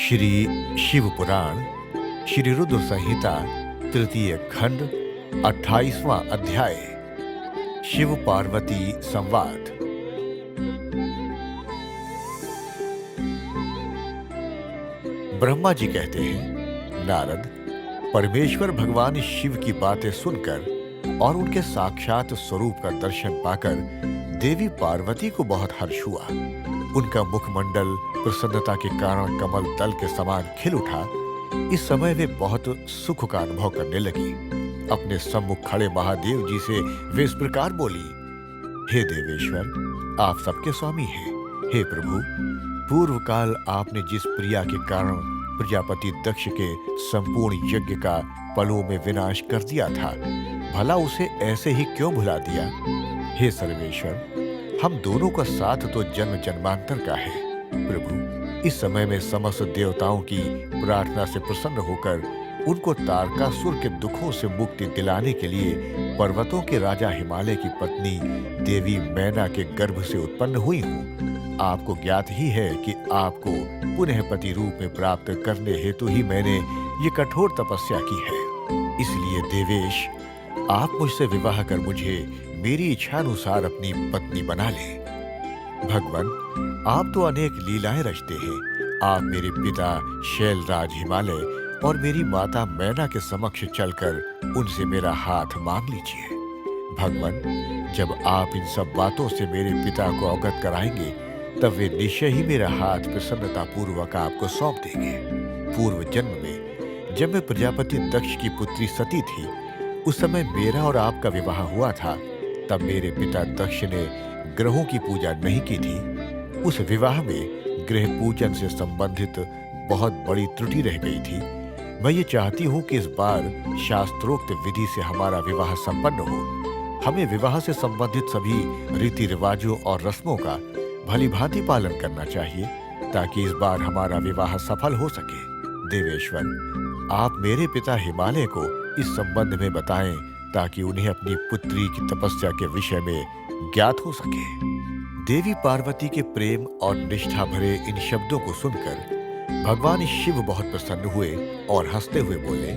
श्री शिव पुराण श्री रुद्र संहिता तृतीय खंड 28वां अध्याय शिव पार्वती संवाद। ब्रह्मा जी कहते हैं, नारद, परमेश्वर भगवान शिव की बातें सुनकर और उनके साक्षात स्वरूप का दर्शन पाकर देवी पार्वती को बहुत हर्ष हुआ। उनका मुखमंडल प्रसन्नता के कारण कमल दल के समान खिल उठा। इस समय वे बहुत सुख का अनुभव करने लगी। अपने सम्मुख खड़े महादेव जी से वे इस प्रकार बोली, हे देवेश्वर, आप सबके स्वामी हैं। हे प्रभु, पूर्व काल आपने जिस प्रिया के कारण प्रजापति दक्ष के संपूर्ण यज्ञ का पलों में विनाश कर दिया था, भला उसे ऐसे ही क्यों भुला दिया? हे सर्वेश्वर, हम दोनों का साथ तो जन्म जन्मांतर का है। प्रभु, इस समय में समस्त देवताओं की प्रार्थना से प्रसन्न होकर उनको तारकासुर के दुखों से मुक्ति दिलाने के लिए पर्वतों के राजा हिमालय की पत्नी देवी मैना के गर्भ से उत्पन्न हुई हूँ। आपको ज्ञात ही है कि आपको पुनः पति रूप में प्राप्त करने हेतु ही मैंने ये कठोर तपस्या की है। इसलिए देवेश, आप मुझसे विवाह कर मुझे मेरी इच्छानुसार अपनी पत्नी बना ले। भगवान, आप तो अनेक लीलाएं रचते हैं। आप मेरे पिता शैलराज हिमालय और मेरी माता मैना के समक्ष चलकर उनसे मेरा हाथ मांग लीजिए। भगवान, जब आप इन सब बातों से मेरे पिता को अवगत कराएंगे, तब वे निश्चय ही मेरा हाथ प्रसन्नता पूर्वक आपको सौंप देंगे। पूर्व जन्म में जब मैं प्रजापति दक्ष की पुत्री सती थी, उस समय मेरा और आपका विवाह हुआ था। तब मेरे पिता दक्ष ने ग्रहों की पूजा नहीं की थी। उस विवाह में ग्रह पूजन से संबंधित बहुत बड़ी त्रुटि रह गई थी। मैं ये चाहती हूँ कि इस बार शास्त्रोक्त विधि से हमारा विवाह संपन्न हो। हमें विवाह से संबंधित सभी रीति रिवाजों और रस्मों का भली भांति पालन करना चाहिए, ताकि इस बार हमारा विवाह सफल हो सके। देवेश्वर, आप मेरे पिता हिमालय को इस संबंध में बताएं, ताकि उन्हें अपनी पुत्री की तपस्या के विषय में ज्ञात हो सके। देवी पार्वती के प्रेम और निष्ठा भरे इन शब्दों को सुनकर भगवान शिव बहुत प्रसन्न हुए और हंसते हुए बोले,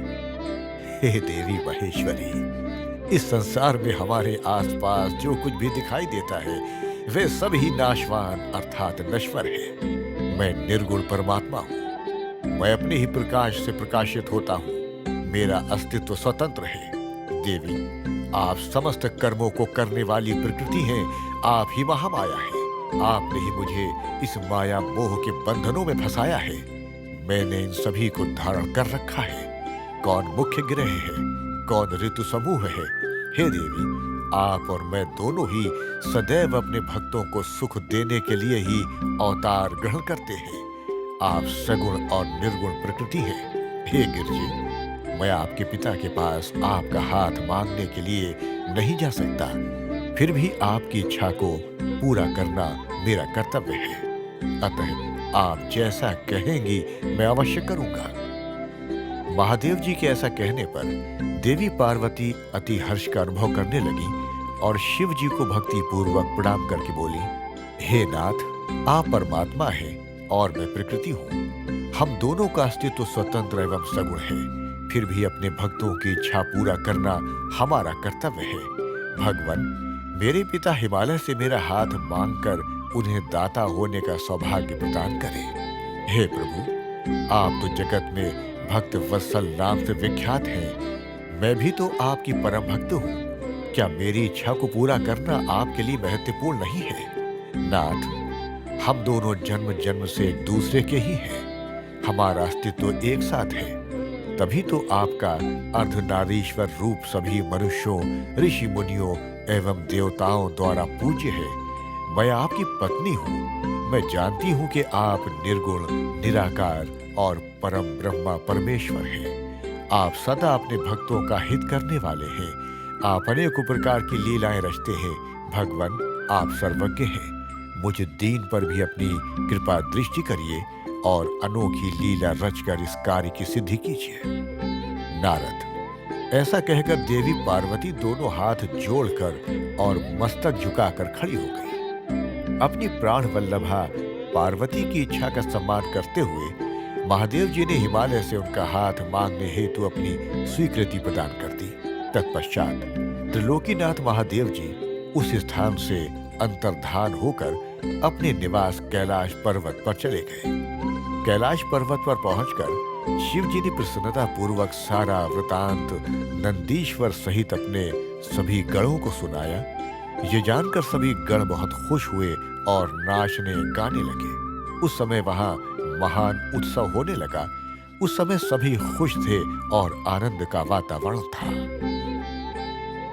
हे देवी महेश्वरी, इस संसार में हमारे आसपास जो कुछ भी दिखाई देता है वे सब ही नाशवान अर्थात नश्वर है। मैं निर्गुण परमात्मा हूँ। मैं अपने ही प्रकाश से प्रकाशित होता हूँ। मेरा अस्तित्व स्वतंत्र है। देवी, आप समस्त कर्मों को करने वाली प्रकृति हैं। आप ही महामाया हैं। आपने ही मुझे इस माया मोह के बंधनों में फंसाया है। मैंने इन सभी को धारण कर रखा है। कौन मुख्य ग्रह है, कौन ऋतु समूह है? हे देवी, आप और मैं दोनों ही सदैव अपने भक्तों को सुख देने के लिए ही अवतार ग्रहण करते हैं। आप सगुण और निर्गुण प्रकृति हैं। हे गिरजी, मैं आपके पिता के पास आपका हाथ मांगने के लिए नहीं जा सकता, फिर भी आपकी इच्छा को पूरा करना मेरा कर्तव्य है। अतः आप जैसा कहेंगी मैं अवश्य करूंगा। महादेव जी के ऐसा कहने पर देवी पार्वती अति हर्ष का अनुभव करने लगी और शिव जी को भक्ति पूर्वक प्रणाम करके बोली, हे नाथ, आप परमात्मा हैं और मैं प्रकृति हूँ। हम दोनों का अस्तित्व स्वतंत्र एवं सगुण है, फिर भी अपने भक्तों की इच्छा पूरा करना हमारा कर्तव्य है। भगवान, मेरे पिता हिमालय से मेरा हाथ मांगकर उन्हें दाता होने का सौभाग्य प्रदान करें। हे प्रभु, आप तो जगत में भक्त वत्सल नाम से विख्यात हैं। मैं भी तो आपकी परम भक्त हूँ। क्या मेरी इच्छा को पूरा करना आपके लिए महत्वपूर्ण नहीं है? नाथ, हम दोनों जन्म जन्म से एक दूसरे के ही हैं। हमारा अस्तित्व एक साथ है। तभी तो आपका अर्धनारीश्वर रूप सभी मनुष्यों, ऋषि मुनियों एवं देवताओं द्वारा पूज्य है। मैं आपकी पत्नी हूँ। मैं जानती हूँ कि आप निर्गुण, निराकार और परम ब्रह्मा परमेश्वर हैं। आप सदा अपने भक्तों का हित करने वाले हैं। आप अनेक प्रकार की लीलाएं रचते हैं। भगवान, आप सर्वज्ञ हैं। मुझ दीन पर भी अपनी कृपा दृष्टि करिए और अनोखी लीला रचकर इस कार्य की सिद्धि कीजिए। नारद, ऐसा कहकर देवी पार्वती दोनों हाथ जोड़कर और मस्तक झुकाकर खड़ी हो गई। अपनी प्राण वल्लभा पार्वती की इच्छा का सम्मान करते हुए महादेव जी ने हिमालय से उनका हाथ मांगने हेतु अपनी स्वीकृति प्रदान कर दी। तत्पश्चात त्रिलोकीनाथ महादेव जी उस स्थान से अंतर्धान होकर अपने निवास कैलाश पर्वत पर चले गए। कैलाश पर्वत पर पहुंचकर शिव जी ने प्रसन्नता पूर्वक सारा वृतांत नंदीश्वर सहित अपने सभी गणों को सुनाया। ये जानकर सभी गण बहुत खुश हुए और नाचने गाने लगे। उस समय वहां महान उत्सव होने लगा। उस समय सभी खुश थे और आनंद का वातावरण था।